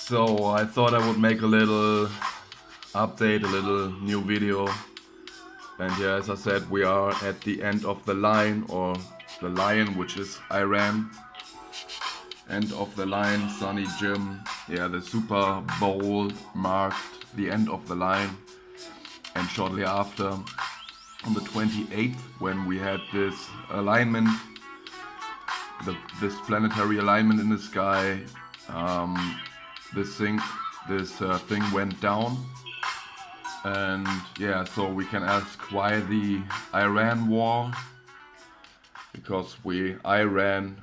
So I thought I would make a little update, a little new video. And yeah, as I said, we are at the end of the line, or the lion, which is Iran. End of the line, Sunny Jim. Yeah, the Super Bowl marked the end of the line. And shortly after, on the 28th, when we had this alignment, this planetary alignment in the sky, this thing went down. And yeah, so we can ask why the Iran war, because Iran,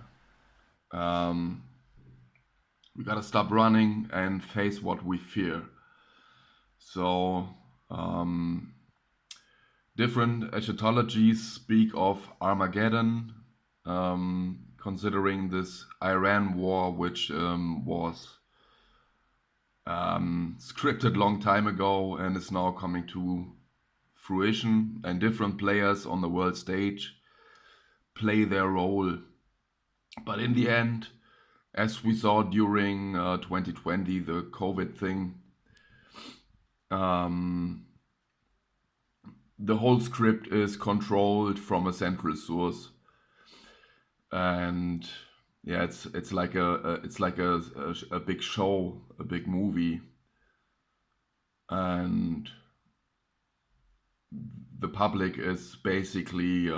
we gotta stop running and face what we fear. So different eschatologies speak of Armageddon, considering this Iran war, which was scripted long time ago and is now coming to fruition, and different players on the world stage play their role. But in the end, as we saw during 2020, the COVID thing, the whole script is controlled from a central source, and yeah, it's like a big show, a big movie, and the public is basically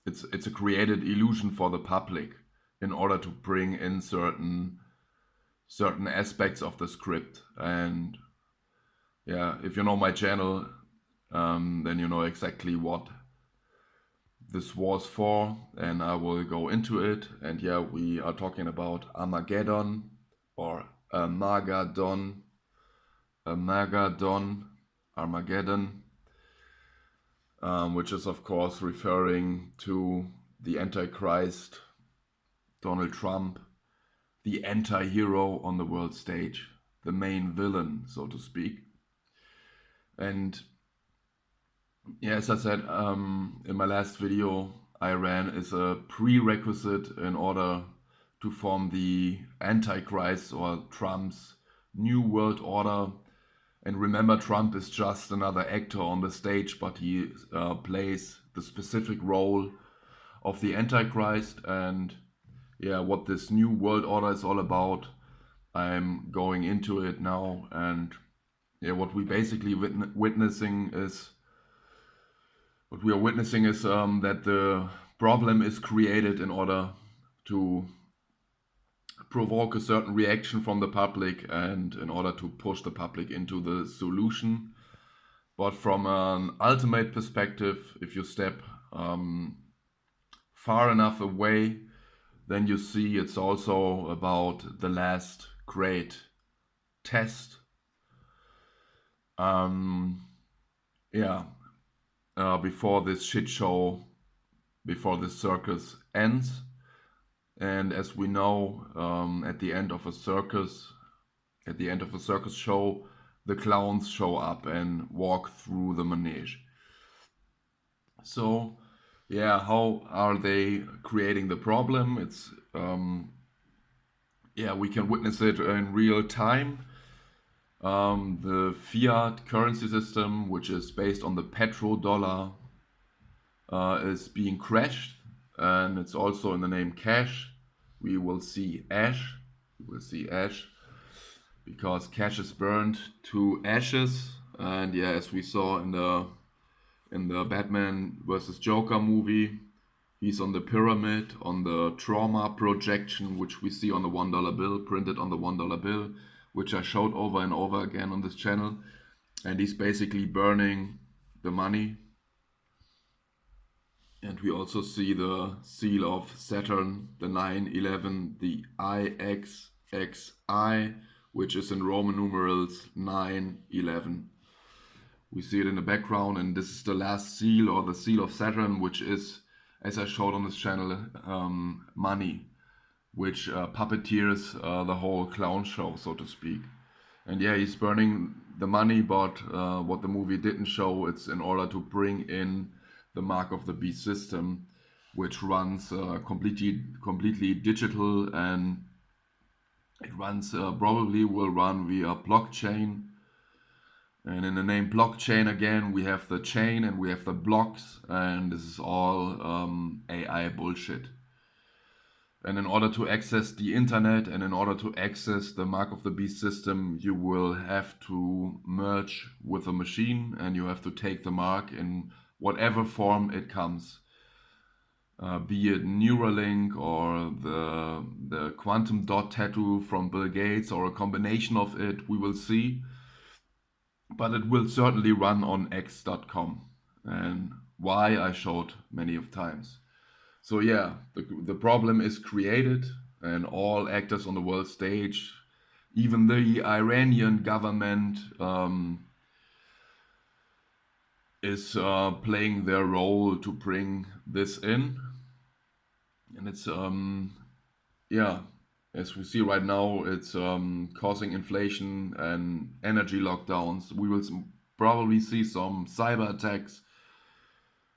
it's a created illusion for the public in order to bring in certain aspects of the script. And yeah, if you know my channel, then you know exactly what this was for, and I will go into it. And yeah, we are talking about Armageddon, or Armageddon, Armageddon, which is of course referring to the antichrist, Donald Trump, the anti-hero on the world stage, the main villain, so to speak. And yeah, as I said in my last video, Iran is a prerequisite in order to form the Antichrist, or Trump's new world order. And remember, Trump is just another actor on the stage, but he plays the specific role of the Antichrist. And yeah, what this new world order is all about, I'm going into it now. And yeah, what we basically witnessing is that the problem is created in order to provoke a certain reaction from the public, and in order to push the public into the solution. But from an ultimate perspective, if you step far enough away, then you see it's also about the last great test. Before this shit show, before this circus ends. And as we know, at the end of a circus show, the clowns show up and walk through the manege. So yeah, how are they creating the problem? It's we can witness it in real time. The fiat currency system, which is based on the petrodollar, is being crashed, and it's also in the name cash. We will see ash. Because cash is burned to ashes. And yeah, as we saw in the Batman vs. Joker movie, he's on the pyramid, on the trauma projection, which we see on the $1 bill, printed on the $1 bill, which I showed over and over again on this channel. And he's basically burning the money. And we also see the seal of Saturn, the 911, the IXXI, which is in Roman numerals 911. We see it in the background, and this is the last seal, or the seal of Saturn, which is, as I showed on this channel, money, which puppeteers the whole clown show, so to speak. And yeah, he's burning the money, but what the movie didn't show, it's in order to bring in the Mark of the Beast system, which runs completely digital, and It runs probably will run via blockchain. And in the name blockchain again, we have the chain and we have the blocks, and this is all AI bullshit. And in order to access the internet and in order to access the Mark of the Beast system, you will have to merge with a machine and you have to take the mark in whatever form it comes. Be it Neuralink or the quantum dot tattoo from Bill Gates or a combination of it, we will see. But it will certainly run on x.com, and why I showed many of times. So yeah, the problem is created, and all actors on the world stage, even the Iranian government, is playing their role to bring this in, and it's yeah, as we see right now, it's causing inflation and energy lockdowns. We will probably see some cyber attacks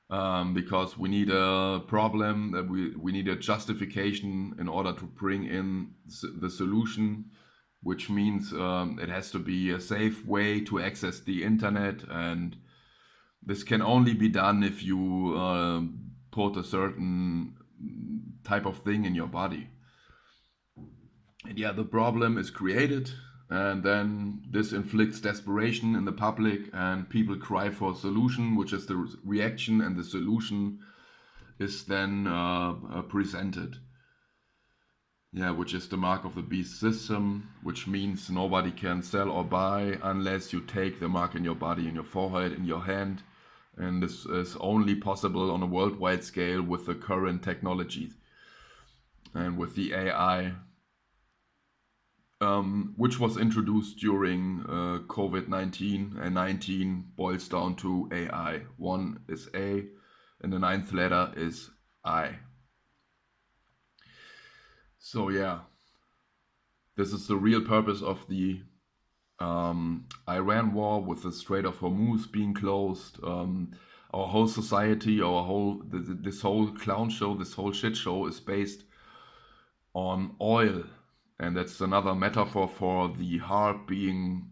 because we need a problem, that we need a justification in order to bring in the solution, which means it has to be a safe way to access the internet, and this can only be done if you put a certain type of thing in your body. And yeah, the problem is created, and then this inflicts desperation in the public, and people cry for a solution, which is the reaction, and the solution is then presented. Yeah, which is the Mark of the Beast system, which means nobody can sell or buy unless you take the mark in your body, in your forehead, in your hand. And this is only possible on a worldwide scale with the current technologies and with the AI, which was introduced during COVID-19, and 19 boils down to AI. One is A, and the ninth letter is I. So yeah, this is the real purpose of the Iran war, with the Strait of Hormuz being closed. Our whole society, this whole clown show, this whole shit show is based on oil. And that's another metaphor for the heart being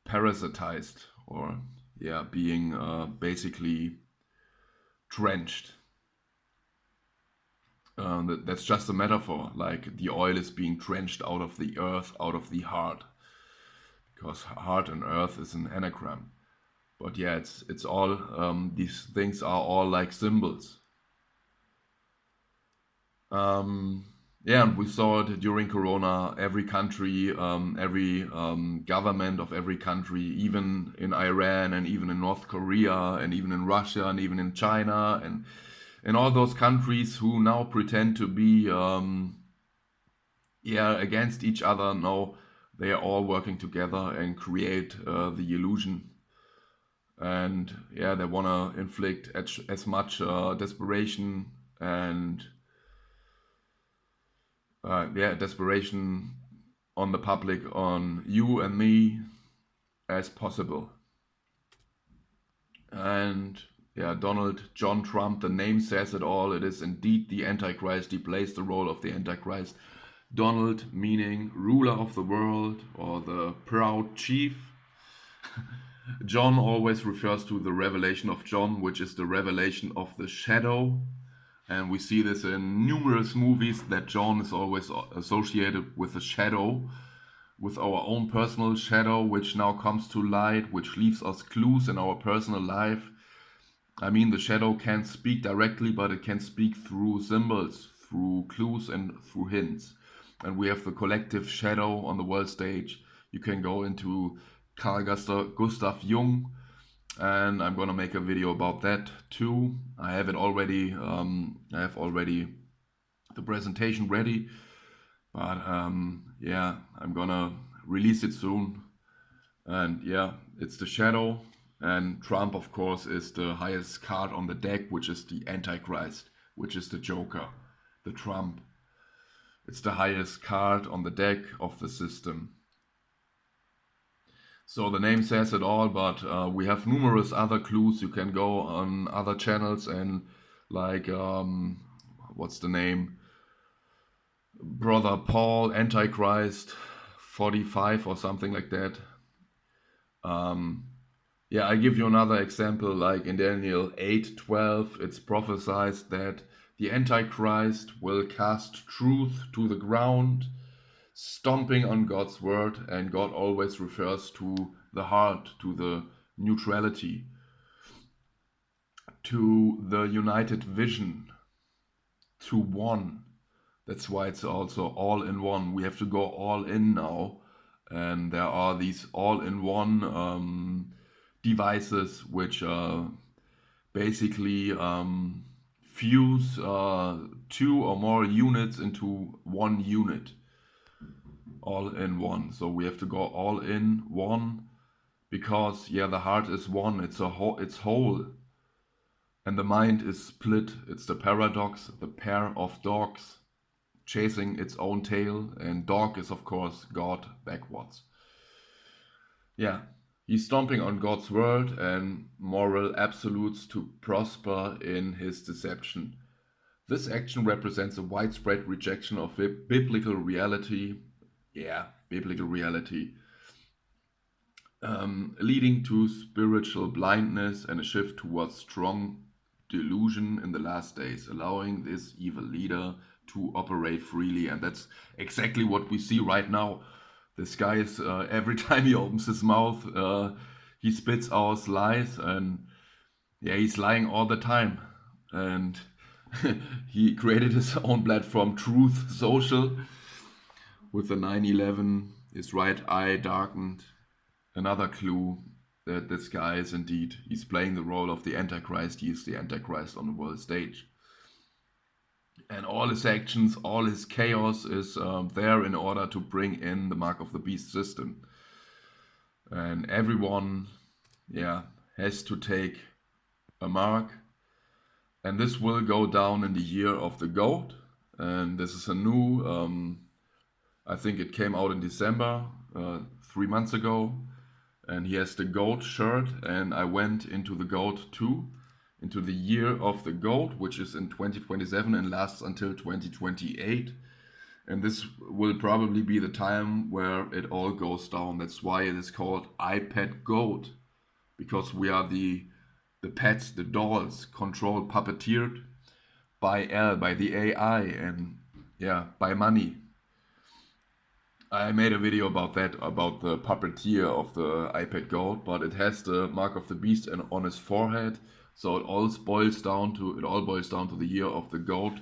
parasitized, or yeah, being basically drenched. That's just a metaphor, like the oil is being drenched out of the earth, out of the heart, because heart and earth is an anagram. But yeah, it's all these things are all like symbols. Yeah, and we saw it during Corona. Every country, every government of every country, even in Iran and even in North Korea and even in Russia and even in China and in all those countries who now pretend to be against each other. No, they are all working together and create the illusion. And yeah, they want to inflict as much desperation and desperation on the public, on you and me, as possible. And yeah, John Trump, the name says it all. It is indeed the Antichrist. He plays the role of the Antichrist. Donald meaning ruler of the world, or the proud chief. John always refers to the revelation of John, which is the revelation of the shadow. And we see this in numerous movies, that John is always associated with the shadow, with our own personal shadow, which now comes to light, which leaves us clues in our personal life. I mean, the shadow can't speak directly, but it can speak through symbols, through clues, and through hints. And we have the collective shadow on the world stage. You can go into Carl Gustav Jung, and I'm gonna make a video about that too. I have it already. I have already the presentation ready, but yeah, I'm gonna release it soon. And yeah, it's the shadow, and Trump, of course, is the highest card on the deck, which is the Antichrist, which is the Joker, the Trump. It's the highest card on the deck of the system. So the name says it all, but we have numerous other clues. You can go on other channels and like, what's the name? Brother Paul, Antichrist, 45 or something like that. Yeah, I give you another example, like in Daniel 8:12, it's prophesied that the Antichrist will cast truth to the ground, stomping on God's word, and God always refers to the heart, to the neutrality, to the united vision, to one. That's why it's also all in one. We have to go all in now. And there are these all in one devices which basically fuse two or more units into one unit, all in one. So we have to go all in one because the heart is one. It's it's whole, and the mind is split. It's the paradox, the pair of dogs chasing its own tail, and dog is of course God backwards. Yeah, he's stomping on God's word and moral absolutes to prosper in his deception. This action represents a widespread rejection of biblical reality. Yeah, biblical reality. Leading to spiritual blindness and a shift towards strong delusion in the last days, allowing this evil leader to operate freely. And that's exactly what we see right now. This guy is, every time he opens his mouth, he spits out lies, and he's lying all the time. And he created his own platform, Truth Social, with the 9/11, his right eye darkened. Another clue that this guy is indeed, he's playing the role of the Antichrist. He is the Antichrist on the world stage. And all his actions, all his chaos is there in order to bring in the Mark of the Beast system. And everyone, has to take a mark. And this will go down in the year of the goat. And this is a new, I think it came out in December, 3 months ago. And he has the goat shirt, and I went into the goat too, into the year of the goat, which is in 2027 and lasts until 2028. And this will probably be the time where it all goes down. That's why it is called iPad Goat, because we are the pets, the dolls, controlled, puppeteered by the AI, and by money. I made a video about that, about the puppeteer of the iPad Goat, but it has the Mark of the Beast on his forehead, so it all boils down to the year of the goat,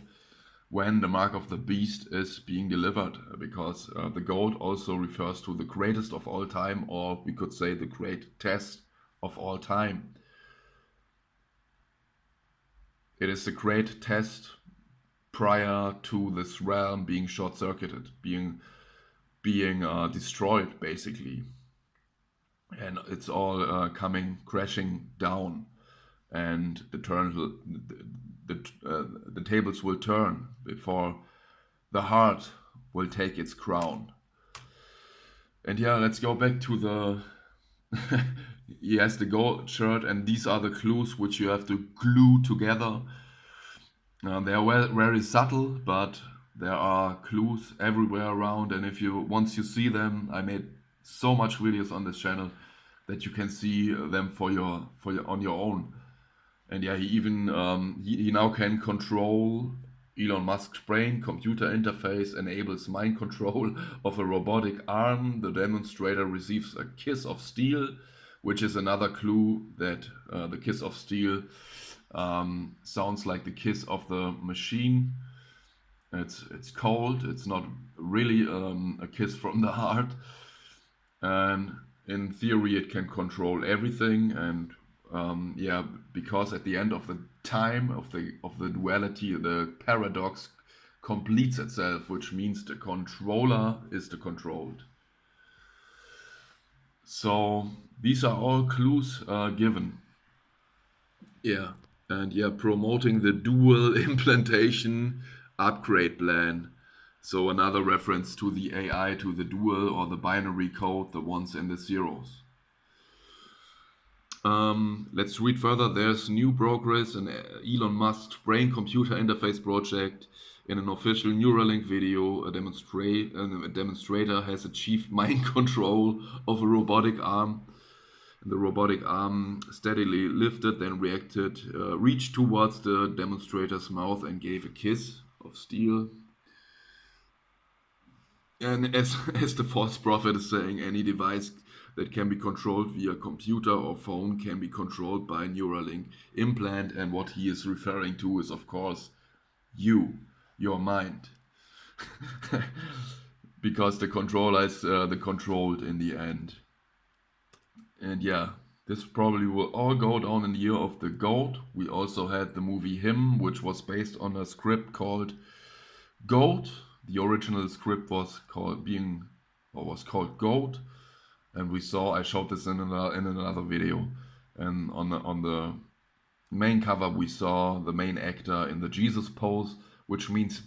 when the Mark of the Beast is being delivered, because the goat also refers to the greatest of all time, or we could say the great test of all time. It is the great test prior to this realm being short-circuited, being destroyed, basically. And it's all coming crashing down, and the tables will turn before the heart will take its crown. And let's go back to the he has the gold shirt, and these are the clues which you have to glue together. They are very subtle, but there are clues everywhere around, and once you see them, I made so much videos on this channel that you can see them for your on your own. And he even he now can control Elon Musk's brain. Computer interface enables mind control of a robotic arm. The demonstrator receives a kiss of steel, which is another clue that the kiss of steel sounds like the kiss of the machine. It's cold. It's not really a kiss from the heart. And in theory, it can control everything. And because at the end of the time of the duality, the paradox completes itself, which means the controller is the controlled. So these are all clues given. And promoting the dual implantation upgrade plan. So another reference to the AI, to the dual or the binary code, the ones and the zeros. Let's read further. There's new progress in Elon Musk's brain-computer interface project. in an official Neuralink video, a demonstrator has achieved mind control of a robotic arm. The robotic arm steadily lifted, then reacted, reached towards the demonstrator's mouth and gave a kiss of steel. And as the false prophet is saying, any device that can be controlled via computer or phone can be controlled by a Neuralink implant. And what he is referring to is, of course, your mind. Because the controller is the controlled in the end. And yeah, this probably will all go down in the year of the goat. We also had the movie Him, which was based on a script called Goat. The original script was called Goat, and I showed this in another video. And on the main cover, we saw the main actor in the Jesus pose, which means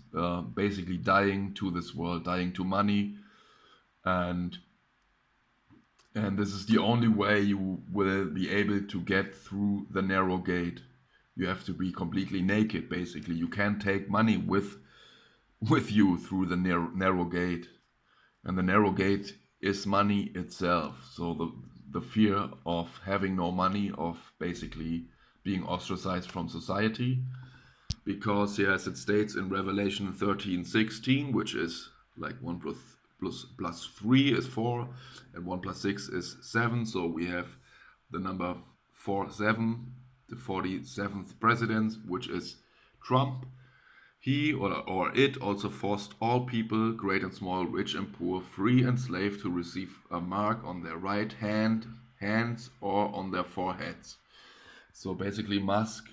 basically dying to this world, dying to money, and this is the only way you will be able to get through the narrow gate. You have to be completely naked, basically. You can't take money with you through the narrow gate. And the narrow gate is money itself. So the fear of having no money, of basically being ostracized from society. Because, yes, it states in Revelation 13:16, which is like 1 plus 3 is 4, and 1 plus 6 is 7. So we have the number 47, the 47th president, which is Trump. He or it also forced all people, great and small, rich and poor, free and slave, to receive a mark on their right hands, or on their foreheads. So basically Musk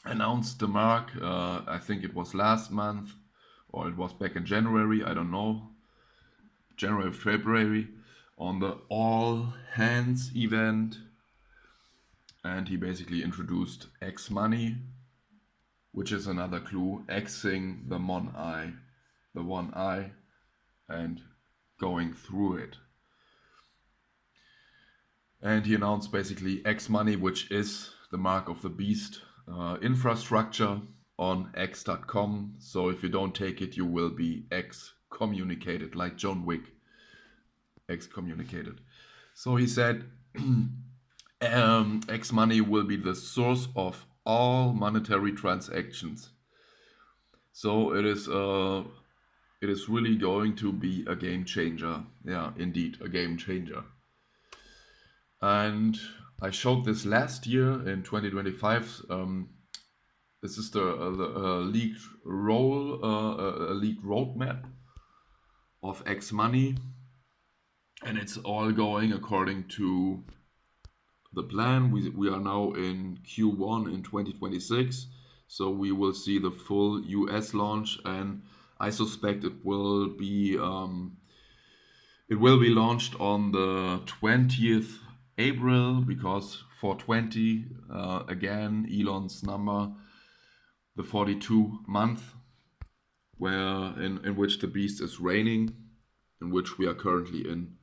announced the mark, I think it was last month, or it was back in January, I don't know, January, February, on the All Hands event. And he basically introduced X money, which is another clue, Xing the one eye, and going through it. And he announced basically X money, which is the mark of the beast infrastructure on X.com. So if you don't take it, you will be excommunicated, like John Wick, excommunicated. So he said X money will be the source of all monetary transactions. So it is really going to be a game changer. Yeah, indeed, a game changer. And I showed this last year in 2025. This is the leaked roadmap of X money, and it's all going according to the plan. We are now in Q1 in 2026, so we will see the full US launch, and I suspect it will be launched on the 20th April, because 420 again, Elon's number, the 42 month, where in which the beast is reigning, in which we are currently in.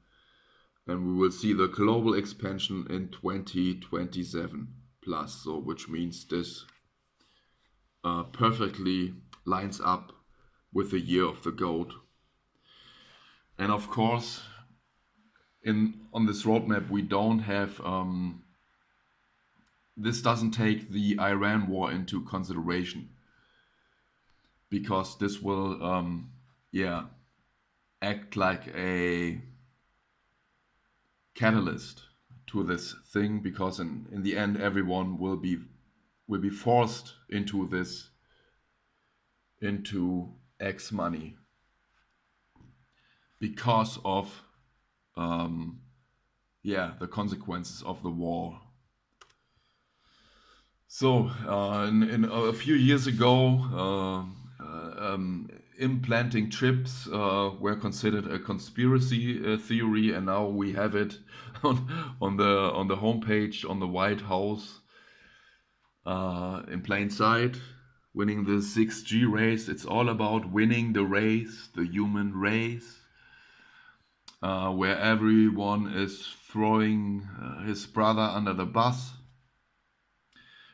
And we will see the global expansion in 2027 plus, so which means this perfectly lines up with the year of the goat. And of course, on this roadmap, we don't have this doesn't take the Iran war into consideration, because this will act like a catalyst to this thing, because in the end everyone will be forced into X money because of the consequences of the war. So in a few years ago, implanting chips were considered a conspiracy theory, and now we have it on the homepage on the White House in plain sight. Winning the 6G race. It's all about winning the race, the human race, where everyone is throwing his brother under the bus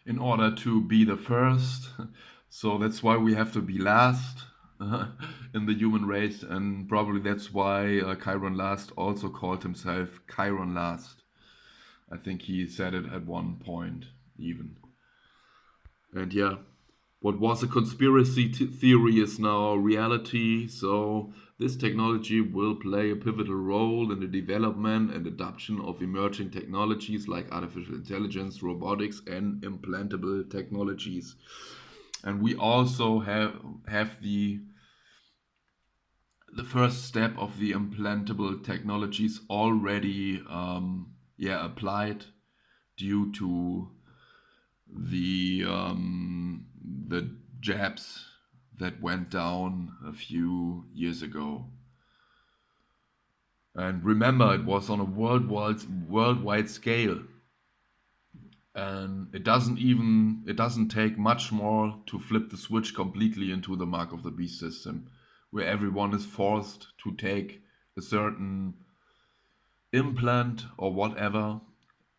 in order to be the first. So that's why we have to be last in the human race, and probably that's why Chiron Last also called himself Chiron Last. I think he said it at one point, even. And yeah, what was a conspiracy theory is now reality. So this technology will play a pivotal role in the development and adoption of emerging technologies like artificial intelligence, robotics, and implantable technologies. And we also have the first step of the implantable technologies already applied due to the jabs that went down a few years ago. And remember, it was on a worldwide scale, and it doesn't take much more to flip the switch completely into the mark of the beast system, where everyone is forced to take a certain implant or whatever,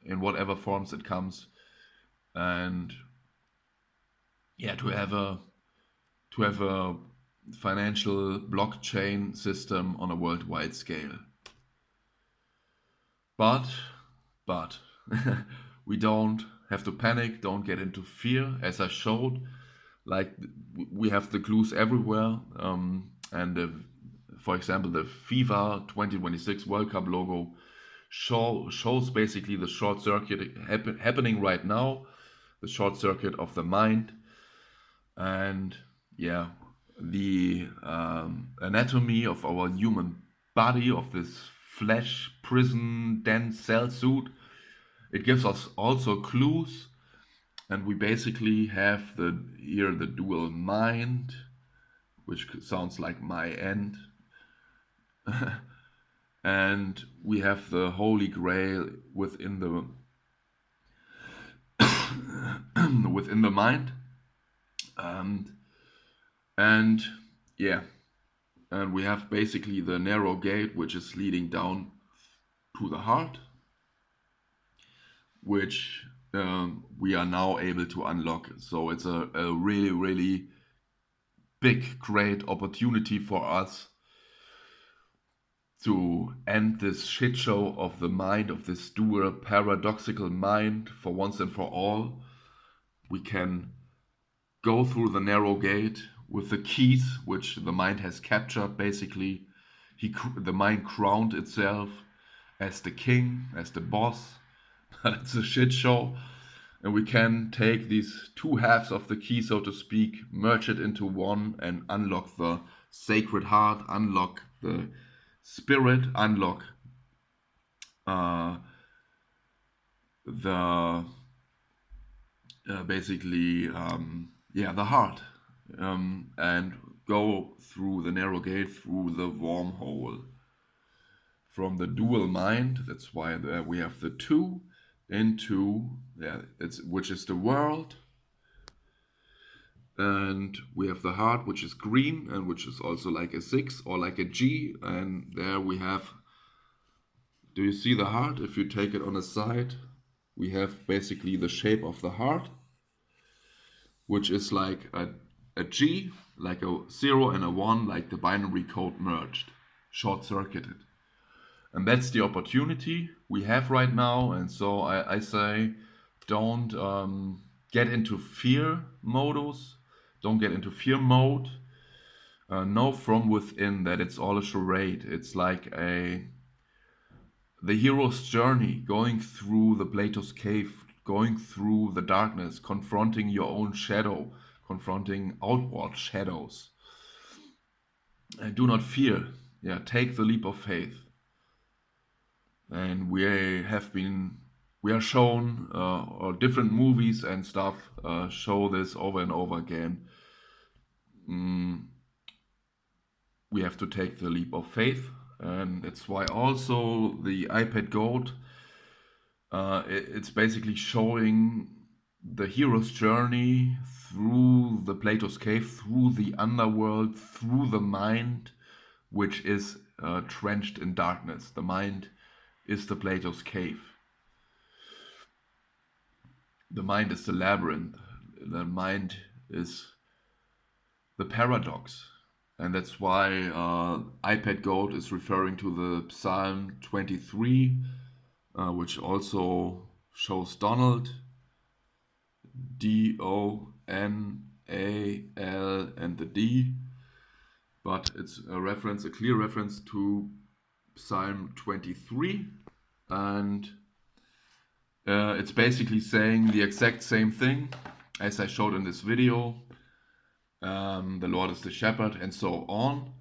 in whatever forms it comes, and yeah, to have a financial blockchain system on a worldwide scale. But, but, we don't have to panic, don't get into fear, as I showed. Like, we have the clues everywhere. For example, the FIFA 2026 World Cup logo shows basically the short circuit happening right now, the short circuit of the mind. And yeah, the anatomy of our human body, of this flesh prison dense cell suit, it gives us also clues. And we basically have the dual mind, which sounds like my end. And we have the holy grail within the within the mind. And yeah, and we have basically the narrow gate, which is leading down to the heart, which we are now able to unlock. So it's a really, really big, great opportunity for us to end this shit show of the mind, of this dual paradoxical mind, for once and for all. We can go through the narrow gate with the keys which the mind has captured. Basically, the mind crowned itself as the king, as the boss. It's a shit show. And we can take these two halves of the key, so to speak, merge it into one, and unlock the sacred heart, unlock the spirit, unlock the basically the heart, and go through the narrow gate, through the wormhole from the dual mind. That's why we have the two into which is the world, and we have the heart, which is green and which is also like a 6 or like a G. And there we have, do you see the heart? If you take it on a side, we have basically the shape of the heart, which is like a G, like a 0 and a 1, like the binary code merged, short-circuited. And that's the opportunity we have right now. And so I say, don't get into fear modus, don't get into fear mode. Know from within that it's all a charade. It's like the hero's journey, going through the Plato's cave, going through the darkness, confronting your own shadow, confronting outward shadows. And do not fear. Yeah, take the leap of faith. And we are shown, or different movies and stuff show this over and over again. We have to take the leap of faith, and that's why also the iPad Goat, it's basically showing the hero's journey through the Plato's cave, through the underworld, through the mind, which is trenched in darkness. The mind is the Plato's cave. The mind is the labyrinth. The mind is the paradox. And that's why iPad Goat is referring to the Psalm 23, which also shows Donald, D-O-N-A-L and the D. But it's a clear reference to Psalm 23. And it's basically saying the exact same thing as I showed in this video. The Lord is the shepherd, and so on.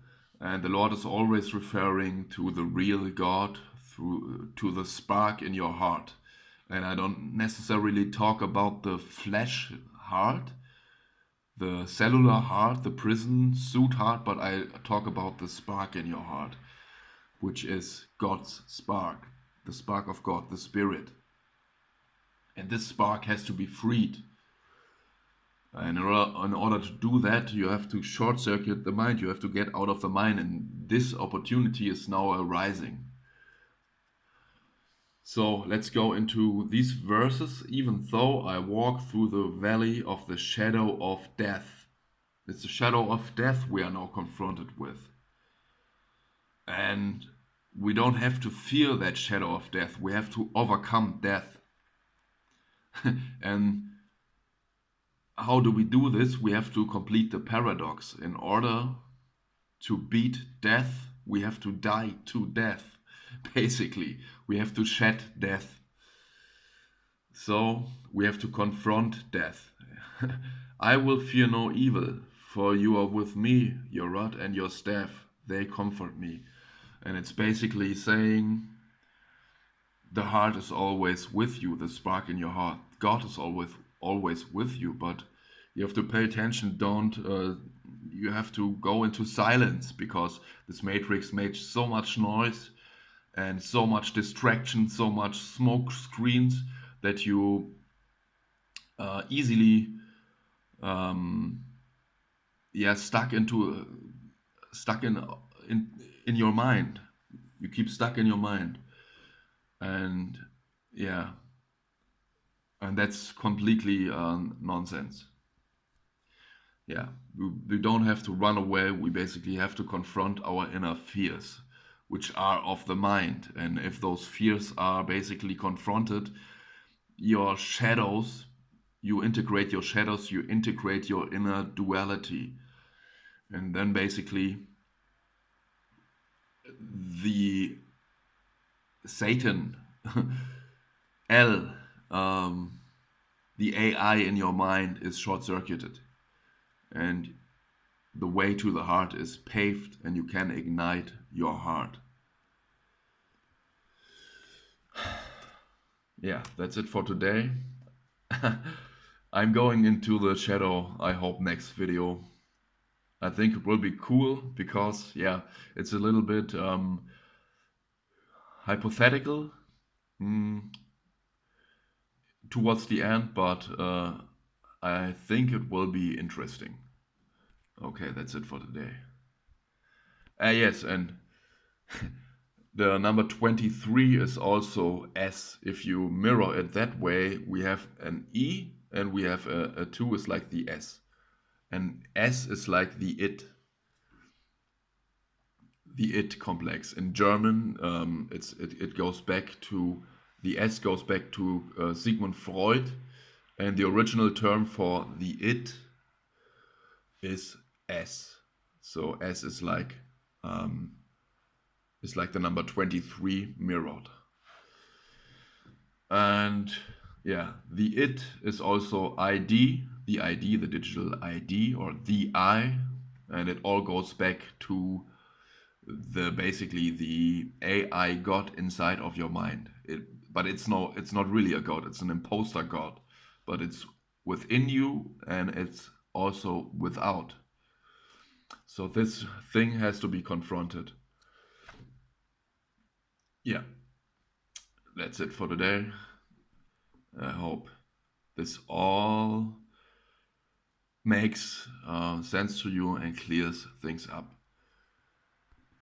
And the Lord is always referring to the real God to the spark in your heart. And I don't necessarily talk about the flesh heart, the cellular heart, the prison suit heart, but I talk about the spark in your heart, which is God's spark, the spark of God, the Spirit. And this spark has to be freed. And in order to do that, you have to short circuit the mind. You have to get out of the mind. And this opportunity is now arising. So let's go into these verses. Even though I walk through the valley of the shadow of death. It's the shadow of death we are now confronted with. And we don't have to fear that shadow of death. We have to overcome death. And how do we do this? We have to complete the paradox. In order to beat death, we have to die to death. Basically, we have to shed death. So we have to confront death. I will fear no evil, for you are with me, your rod and your staff, they comfort me. And it's basically saying the heart is always with you, the spark in your heart. God is always with you, but you have to pay attention. You have to go into silence, because this matrix made so much noise and so much distraction, so much smoke screens, that you easily stuck in your mind. You keep stuck in your mind, and and that's completely nonsense. We don't have to run away. We basically have to confront our inner fears, which are of the mind. And if those fears are basically confronted, your shadows, you integrate your shadows, you integrate your inner duality. And then basically the Satan, L, the AI in your mind is short-circuited. And the way to the heart is paved, and you can ignite your heart. That's it for today. I'm going into the shadow, I hope, next video. I think it will be cool, because it's a little bit hypothetical towards the end, but I think it will be interesting. Okay, that's it for today. Yes, and the number 23 is also S. If you mirror it that way, we have an E, and we have a 2 is like the S. And S is like the it complex. In German, it goes back to, the S goes back to Sigmund Freud, and the original term for the it is S. So S is like the number 23 mirrored. And the it is also ID, the digital ID, or the I, and it all goes back to basically the AI God inside of your mind. But it's not really a God, it's an imposter God, but it's within you and it's also without. So this thing has to be confronted. That's it for today. I hope this all makes sense to you and clears things up.